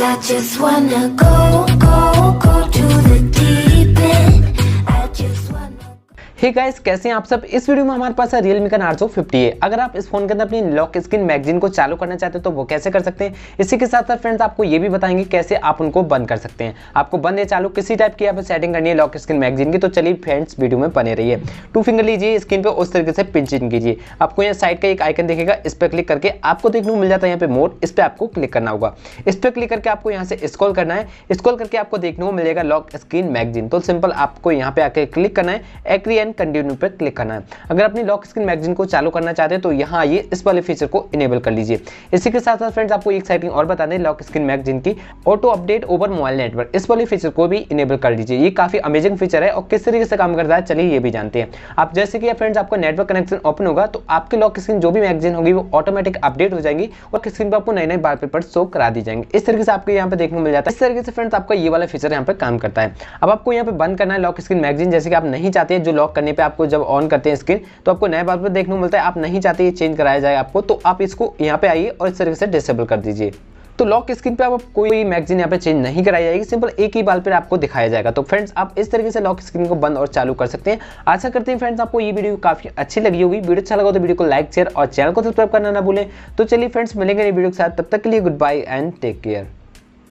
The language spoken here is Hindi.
I just wanna go to the deep end. I just wanna hey guys, कैसे हैं आप सब। इस वीडियो में हमारे पास है Realme का Narzo 50 है। अगर आप इस फोन के अंदर अपनी लॉक स्क्रीन मैगजीन को चालू करना चाहते हैं तो वो कैसे कर सकते हैं। इसी के साथ साथ फ्रेंड्स आपको ये भी बताएंगे कैसे आप उनको बंद कर सकते हैं। आपको बंद या चालू किसी टाइप की यहाँ पे सेटिंग करनी है लॉक स्क्रीन मैगजीन की, तो चलिए फ्रेंड्स वीडियो में बने रहिए। 2 फिंगर लीजिए, स्क्रीन पे उस तरीके से पिंच इन कीजिए। आपको यहाँ साइड का एक आइकन दिखेगा, इस पर क्लिक करके आपको देखने को मिल जाता है यहाँ पे मोड, इस पर आपको क्लिक करना होगा। इस पर क्लिक करके आपको यहाँ से स्क्रॉल करना है। स्क्रॉल करके आपको देखने को मिलेगा लॉक स्क्रीन मैगजीन, तो सिंपल आपको यहाँ पे आके क्लिक करना है, एग्री एंड कंटिन्यू पे क्लिक करना है। अगर अपनी लॉक स्क्रीन मैगजीन को चालू करना चाहते हैं तो यहाँ आइए, इस वाले फीचर को इनेबल कर लीजिए। इसी के साथ साथ फ्रेंड्स आपको एक सेटिंग और बता दें लॉक स्क्रीन मैगजीन की, auto update over mobile network, इस वाले फीचर को भी इनेबल कर लीजिए। ये काफी अमेजिंग फीचर है और किस तरीके से काम करता है चलिए ये भी जानते हैं। आप जैसे कि फ्रेंड्स आपका नेटवर्क कनेक्शन ओपन होगा तो आपके लॉक स्क्रीन जो भी मैगजीन होगी वो ऑटोमेटिक अपडेट हो जाएंगी और स्क्रीन पर आपको नए नए वॉलपेपर शो करा दी जाएंगे। इस तरीके से आपको यहाँ पे देखने को मिल जाता है। इस तरीके से फ्रेंड्स आपका ये वाला फीचर यहाँ पे काम करता है। अब आपको यहाँ पे बंद करना है लॉक स्क्रीन मैगजीन, जैसे कि आप नहीं चाहते हैं जो लॉक करने पे आपको जब ऑन करते हैं स्क्रीन तो आपको नया वॉलपेपर देखने को मिलता है, आप नहीं चाहते ये चेंज कराया जाए आपको, तो आप इसको यहाँ पे आइए और इस तरीके से डिसेबल कर दीजिए। तो लॉक स्क्रीन पे आप कोई मैगजीन यहाँ पे चेंज नहीं कराई जाएगी, सिंपल एक ही वॉलपेपर आपको दिखाया जाएगा। तो फ्रेंड्स आप इस तरीके से लॉक स्क्रीन को बंद और चालू कर सकते हैं। आशा करते हैं फ्रेंड्स आपको ये वीडियो काफी अच्छी लगी होगी। वीडियो अच्छा लगा तो वीडियो को लाइक शेयर और चैनल को सब्सक्राइब करना ना भूलें। तो चलिए फ्रेंड्स मिलेंगे नई वीडियो के साथ, तब तक के लिए good bye and take care.